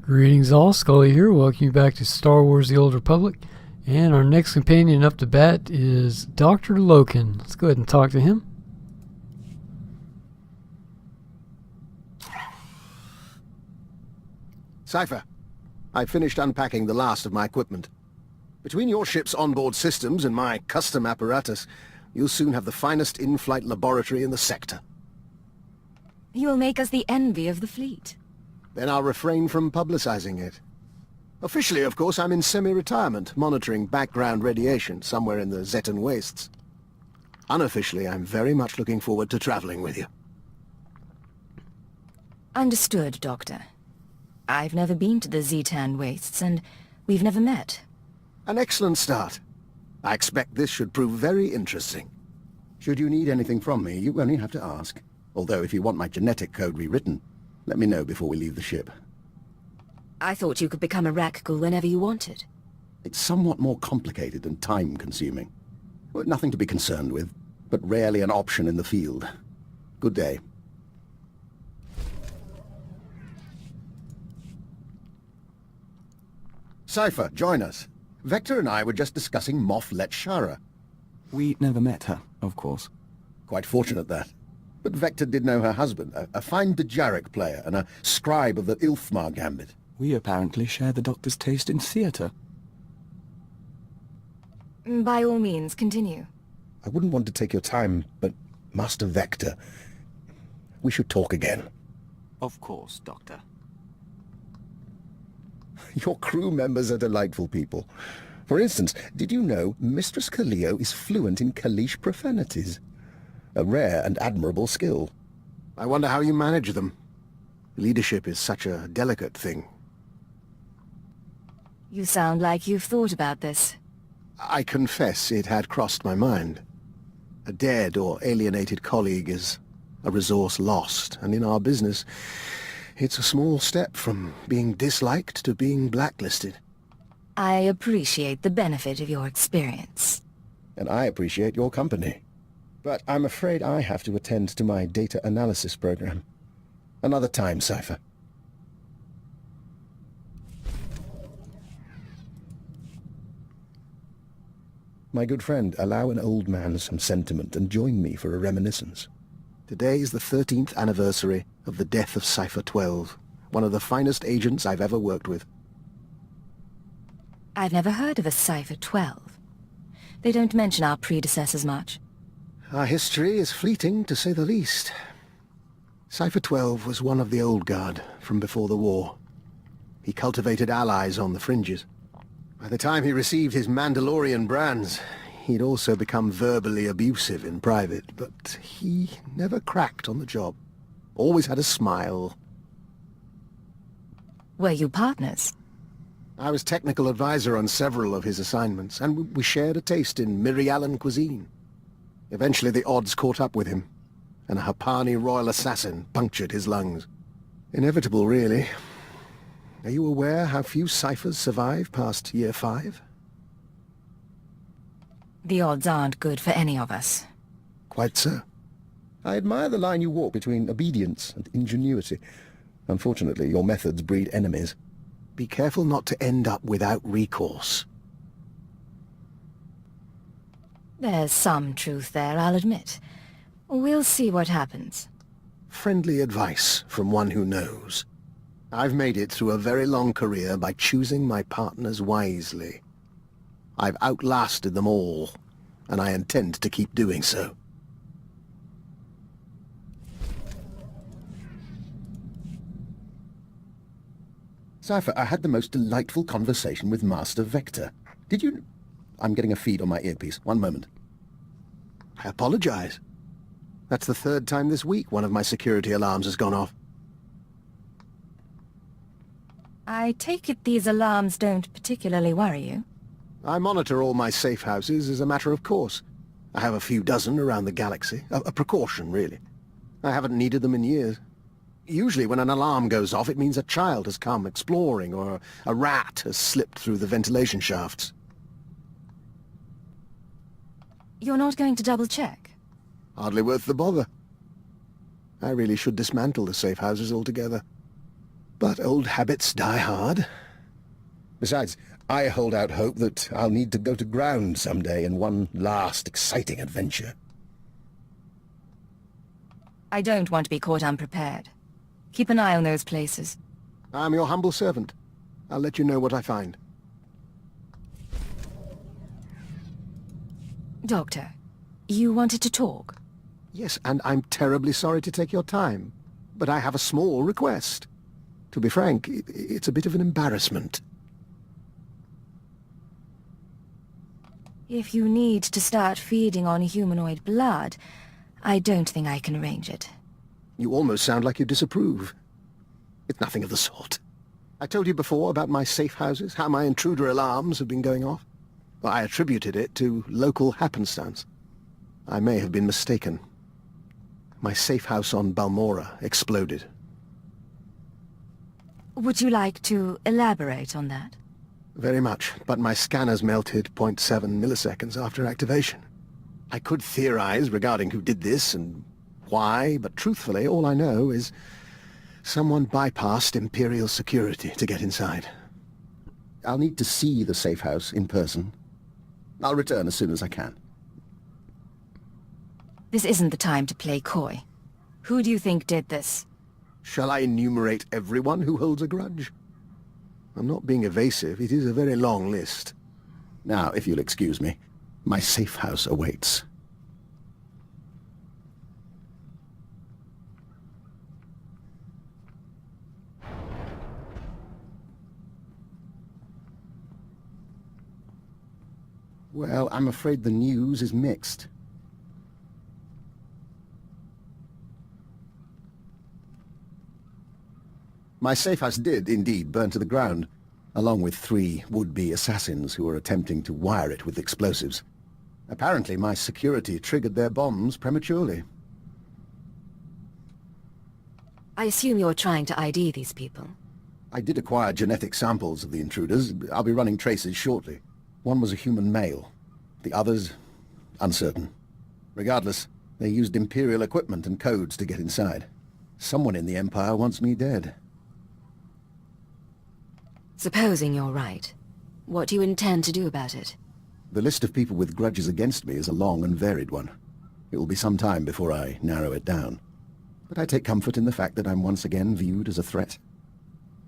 Greetings all, Scully here. Welcome you back to Star Wars The Old Republic. And our next companion up to bat is Dr. Lokin. Let's go ahead and talk to him. Cypher, I finished unpacking the last of my equipment. Between your ship's onboard systems and my custom apparatus, you'll soon have the finest in-flight laboratory in the sector. You will make us the envy of the fleet. Then I'll refrain from publicizing it. Officially, of course, I'm in semi-retirement, monitoring background radiation somewhere in the Zetan wastes. Unofficially, I'm very much looking forward to traveling with you. Understood, Doctor. I've never been to the Zetan wastes, and we've never met. An excellent start. I expect this should prove very interesting. Should you need anything from me, you only have to ask. Although if you want my genetic code rewritten, let me know before we leave the ship. I thought you could become a Rakghoul whenever you wanted. It's somewhat more complicated and time-consuming. Well, nothing to be concerned with, but rarely an option in the field. Good day. Cypher, join us. Vector and I were just discussing Moff Letshara. We never met her, of course. Quite fortunate, that. But Vector did know her husband, a fine Dejarik player and a scribe of the Ilfmar Gambit. We apparently share the Doctor's taste in theatre. By all means, continue. I wouldn't want to take your time, but Master Vector, we should talk again. Of course, Doctor. Your crew members are delightful people. For instance, did you know Mistress Kaleo is fluent in Kalish profanities? A rare and admirable skill. I wonder how you manage them. Leadership is such a delicate thing. You sound like you've thought about this. I confess it had crossed my mind. A dead or alienated colleague is a resource lost, and in our business, it's a small step from being disliked to being blacklisted. I appreciate the benefit of your experience. And I appreciate your company. But I'm afraid I have to attend to my data analysis program. Another time, Cypher. My good friend, allow an old man some sentiment and join me for a reminiscence. Today is the 13th anniversary of the death of SWTOR, one of the finest agents I've ever worked with. I've never heard of a SWTOR. They don't mention our predecessors much. Our history is fleeting, to say the least. SWTOR was one of the old guard from before the war. He cultivated allies on the fringes. By the time he received his Mandalorian brands, he'd also become verbally abusive in private, but he never cracked on the job. Always had a smile. Were you partners? I was technical advisor on several of his assignments, and we shared a taste in Mirialan cuisine. Eventually the odds caught up with him, and a Hapani royal assassin punctured his lungs. Inevitable, really. Are you aware how few ciphers survive past year 5? The odds aren't good for any of us. Quite so. I admire the line you walk between obedience and ingenuity. Unfortunately, your methods breed enemies. Be careful not to end up without recourse. There's some truth there, I'll admit. We'll see what happens. Friendly advice from one who knows. I've made it through a very long career by choosing my partners wisely. I've outlasted them all, and I intend to keep doing so. Cypher, I had the most delightful conversation with Master Vector. Did you... I'm getting a feed on my earpiece. One moment. I apologize. That's the 3rd time this week one of my security alarms has gone off. I take it these alarms don't particularly worry you? I monitor all my safe houses as a matter of course. I have a few dozen around the galaxy. A precaution, really. I haven't needed them in years. Usually when an alarm goes off, it means a child has come exploring, or a rat has slipped through the ventilation shafts. You're not going to double-check? Hardly worth the bother. I really should dismantle the safe houses altogether. But old habits die hard. Besides, I hold out hope that I'll need to go to ground someday in one last exciting adventure. I don't want to be caught unprepared. Keep an eye on those places. I'm your humble servant. I'll let you know what I find. Doctor, you wanted to talk? Yes, and I'm terribly sorry to take your time, but I have a small request. To be frank, it's a bit of an embarrassment. If you need to start feeding on humanoid blood, I don't think I can arrange it. You almost sound like you disapprove. It's nothing of the sort. I told you before about my safe houses, how my intruder alarms have been going off. Well, I attributed it to local happenstance. I may have been mistaken. My safe house on Balmora exploded. Would you like to elaborate on that? Very much, but my scanners melted 0.7 milliseconds after activation. I could theorize regarding who did this and why, but truthfully, all I know is someone bypassed Imperial security to get inside. I'll need to see the safe house in person. I'll return as soon as I can. This isn't the time to play coy. Who do you think did this? Shall I enumerate everyone who holds a grudge? I'm not being evasive. It is a very long list. Now, if you'll excuse me, my safe house awaits. Well, I'm afraid the news is mixed. My safe house did, indeed, burn to the ground, along with 3 would-be assassins who were attempting to wire it with explosives. Apparently, my security triggered their bombs prematurely. I assume you're trying to ID these people. I did acquire genetic samples of the intruders. I'll be running traces shortly. One was a human male. The others, uncertain. Regardless, they used Imperial equipment and codes to get inside. Someone in the Empire wants me dead. Supposing you're right, what do you intend to do about it? The list of people with grudges against me is a long and varied one. It will be some time before I narrow it down. But I take comfort in the fact that I'm once again viewed as a threat.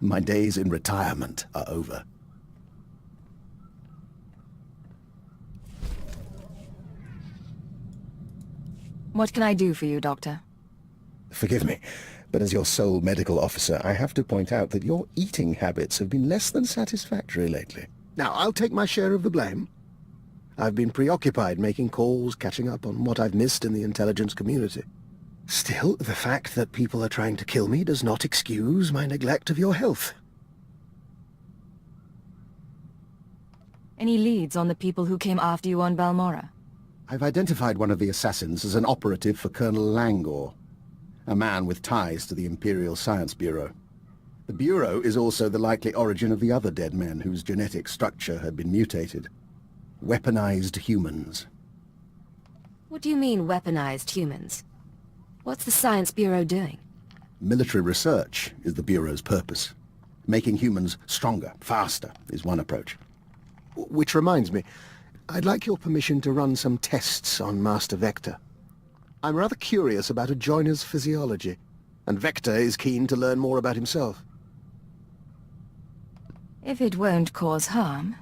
My days in retirement are over. What can I do for you, Doctor? Forgive me, but as your sole medical officer, I have to point out that your eating habits have been less than satisfactory lately. Now, I'll take my share of the blame. I've been preoccupied making calls, catching up on what I've missed in the intelligence community. Still, the fact that people are trying to kill me does not excuse my neglect of your health. Any leads on the people who came after you on Balmora? I've identified one of the assassins as an operative for Colonel Langor, a man with ties to the Imperial Science Bureau. The Bureau is also the likely origin of the other dead men whose genetic structure had been mutated. Weaponized humans. What do you mean, weaponized humans? What's the Science Bureau doing? Military research is the Bureau's purpose. Making humans stronger, faster, is one approach. Which reminds me, I'd like your permission to run some tests on Master Vector. I'm rather curious about a joiner's physiology, and Vector is keen to learn more about himself. If it won't cause harm,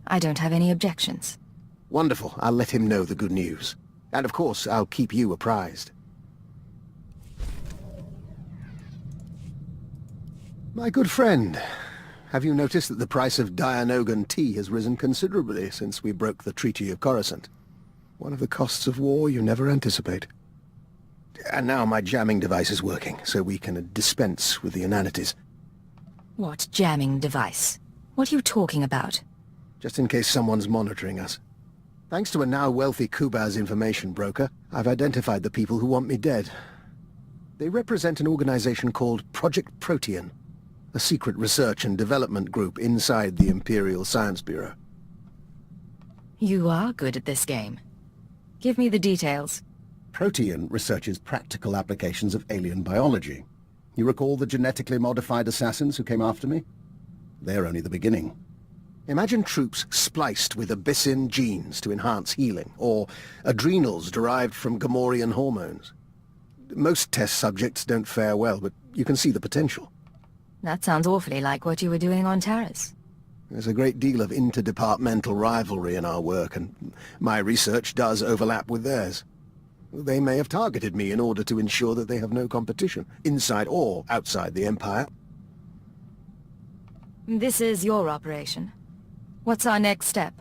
I don't have any objections. Wonderful. I'll let him know the good news. And of course, I'll keep you apprised. My good friend, have you noticed that the price of Dianogan tea has risen considerably since we broke the Treaty of Coruscant? One of the costs of war you never anticipate. And now my jamming device is working, so we can dispense with the inanities. What jamming device? What are you talking about? Just in case someone's monitoring us. Thanks to a now wealthy Kubaz information broker, I've identified the people who want me dead. They represent an organization called Project Protean, a secret research and development group inside the Imperial Science Bureau. You are good at this game. Give me the details. Protean researches practical applications of alien biology. You recall the genetically modified assassins who came after me? They're only the beginning. Imagine troops spliced with Abyssin genes to enhance healing, or adrenals derived from Gamorrean hormones. Most test subjects don't fare well, but you can see the potential. That sounds awfully like what you were doing on Terrace. There's a great deal of interdepartmental rivalry in our work, and my research does overlap with theirs. They may have targeted me in order to ensure that they have no competition, inside or outside the Empire. This is your operation. What's our next step?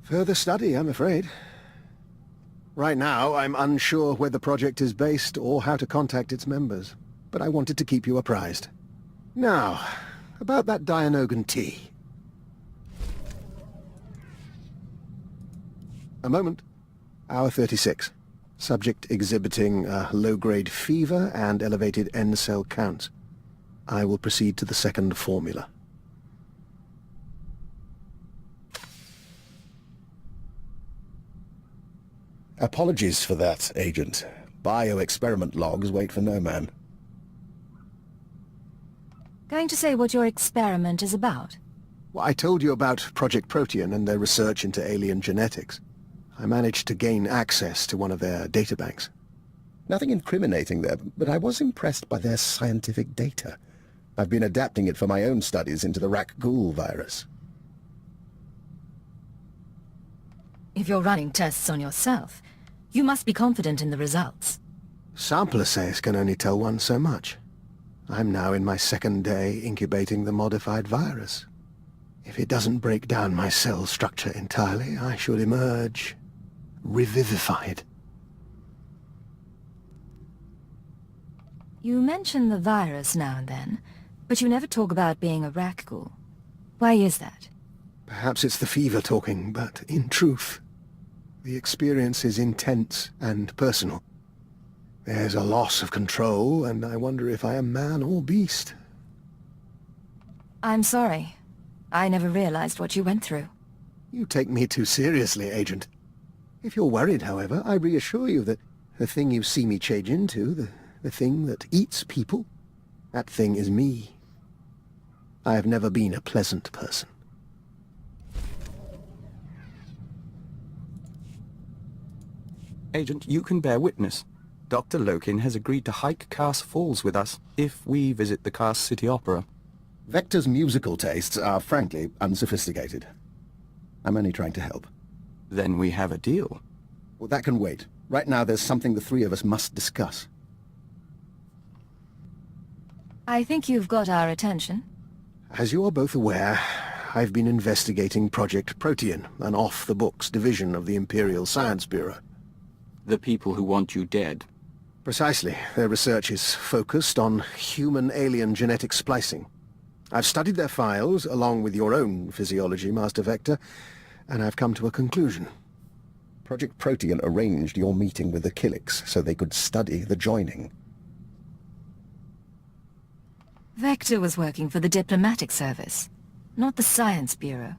Further study, I'm afraid. Right now, I'm unsure where the project is based or how to contact its members, but I wanted to keep you apprised. Now, about that Dianogan tea. A moment. Hour 36. Subject exhibiting low-grade fever and elevated N-cell counts. I will proceed to the second formula. Apologies for that, Agent. Bioexperiment logs wait for no man. Going to say what your experiment is about? Well, I told you about Project Protean and their research into alien genetics. I managed to gain access to one of their databanks. Nothing incriminating there, but I was impressed by their scientific data. I've been adapting it for my own studies into the Rak-Ghoul virus. If you're running tests on yourself, you must be confident in the results. Sample assays can only tell one so much. I'm now in my second day incubating the modified virus. If it doesn't break down my cell structure entirely, I should emerge revivified. You mention the virus now and then, but you never talk about being a Rak-Ghoul. Why is that? Perhaps it's the fever talking, but in truth, the experience is intense and personal. There's a loss of control, and I wonder if I am man or beast. I'm sorry. I never realized what you went through. You take me too seriously, Agent. If you're worried, however, I reassure you that the thing you see me change into, the thing that eats people, that thing is me. I have never been a pleasant person. Agent, you can bear witness. Dr. Lokin has agreed to hike Cars Falls with us if we visit the Cars City Opera. Vector's musical tastes are, frankly, unsophisticated. I'm only trying to help. Then we have a deal. Well, that can wait. Right now, there's something the three of us must discuss. I think you've got our attention. As you are both aware, I've been investigating Project Protean, an off-the-books division of the Imperial Science Bureau. The people who want you dead. Precisely. Their research is focused on human-alien genetic splicing. I've studied their files, along with your own physiology, Master Vector, and I've come to a conclusion. Project Protean arranged your meeting with the Killiks so they could study the joining. Vector was working for the diplomatic service, not the Science Bureau.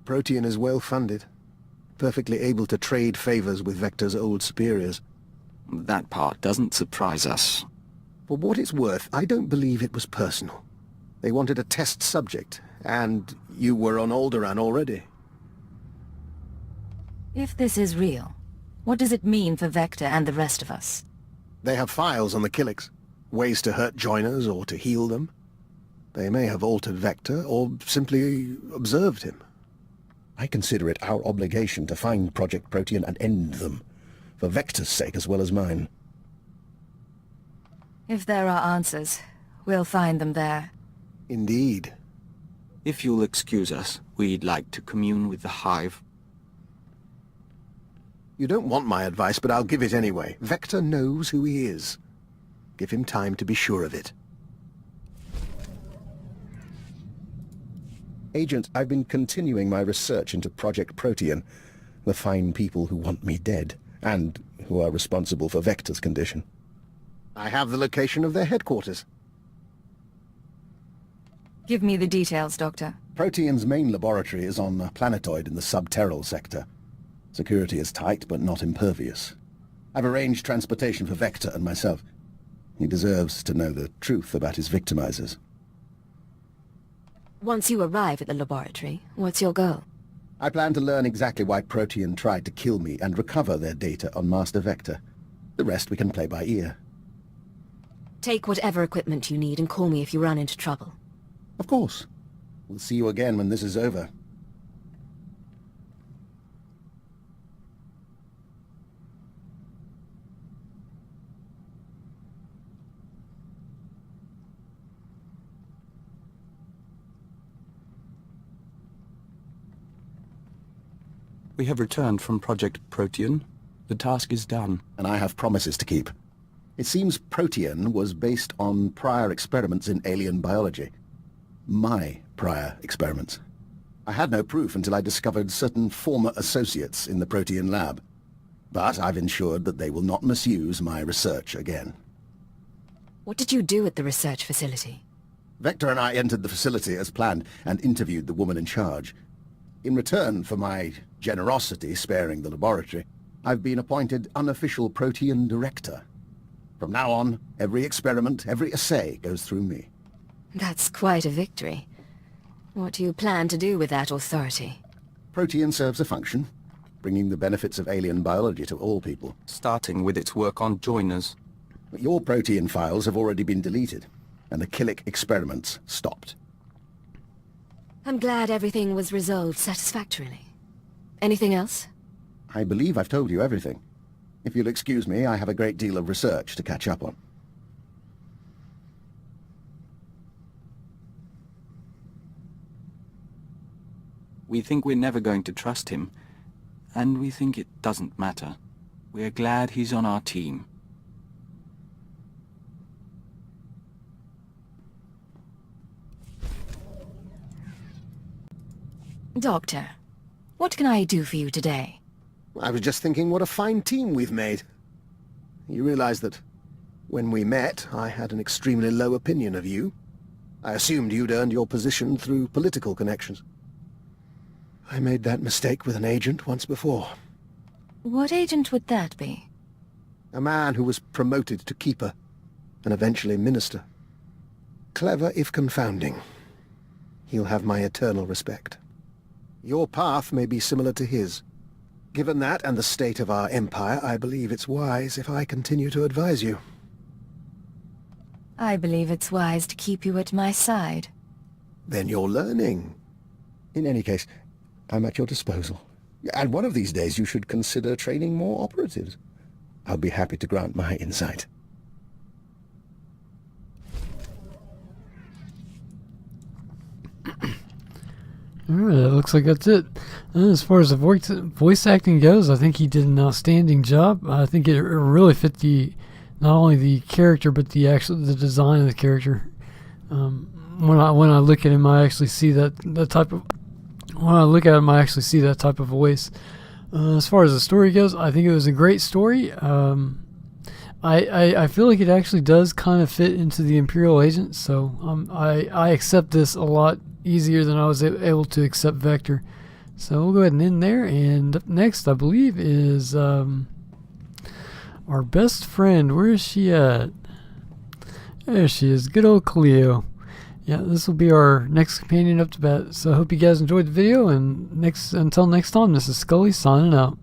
Protean is well-funded, perfectly able to trade favors with Vector's old superiors. That part doesn't surprise us. For what it's worth, I don't believe it was personal. They wanted a test subject, and you were on Alderaan already. If this is real, what does it mean for Vector and the rest of us? They have files on the Killiks, ways to hurt joiners or to heal them. They may have altered Vector, or simply observed him. I consider it our obligation to find Project Protean and end them, for Vector's sake as well as mine. If there are answers, we'll find them there. Indeed. If you'll excuse us, we'd like to commune with the Hive. You don't want my advice, but I'll give it anyway. Vector knows who he is. Give him time to be sure of it. Agent, I've been continuing my research into Project Protean, the fine people who want me dead, and who are responsible for Vector's condition. I have the location of their headquarters. Give me the details, Doctor. Protean's main laboratory is on a planetoid in the subterral sector. Security is tight, but not impervious. I've arranged transportation for Vector and myself. He deserves to know the truth about his victimizers. Once you arrive at the laboratory, what's your goal? I plan to learn exactly why Protean tried to kill me and recover their data on Master Vector. The rest we can play by ear. Take whatever equipment you need and call me if you run into trouble. Of course. We'll see you again when this is over. We have returned from Project Protean. The task is done. And I have promises to keep. It seems Protean was based on prior experiments in alien biology. My prior experiments. I had no proof until I discovered certain former associates in the Protean lab. But I've ensured that they will not misuse my research again. What did you do at the research facility? Vector and I entered the facility as planned and interviewed the woman in charge. In return for my generosity sparing the laboratory, I've been appointed unofficial Protean director. From now on, every experiment, every assay goes through me. That's quite a victory. What do you plan to do with that authority? Protean serves a function, bringing the benefits of alien biology to all people. Starting with its work on joiners. Your Protean files have already been deleted, and the Killick experiments stopped. I'm glad everything was resolved satisfactorily. Anything else? I believe I've told you everything. If you'll excuse me, I have a great deal of research to catch up on. We think we're never going to trust him, and we think it doesn't matter. We're glad he's on our team. Doctor, what can I do for you today? I was just thinking what a fine team we've made. You realize that when we met, I had an extremely low opinion of you. I assumed you'd earned your position through political connections. I made that mistake with an agent once before. What agent would that be? A man who was promoted to keeper, and eventually minister. Clever if confounding. He'll have my eternal respect. Your path may be similar to his. Given that and the state of our empire, I believe it's wise if I continue to advise you. I believe it's wise to keep you at my side. Then you're learning. In any case, I'm at your disposal. And one of these days you should consider training more operatives. I'll be happy to grant my insight. Alright, that looks like that's it. As far as the voice acting goes, I think he did an outstanding job. I think it really fit not only the character but the design of the character. When I look at him, I actually see that type of. When I look at him, I actually see that type of voice. As far as the story goes, I think it was a great story. I feel like it actually does kind of fit into the Imperial agent, so I accept this a lot easier than I was able to accept Vector. So we'll go ahead and end there, and up next I believe is our best friend. Where is she at? There she is, good old Cleo. Yeah, this will be our next companion up to bat. So I hope you guys enjoyed the video, and until next time, this is Scully signing out.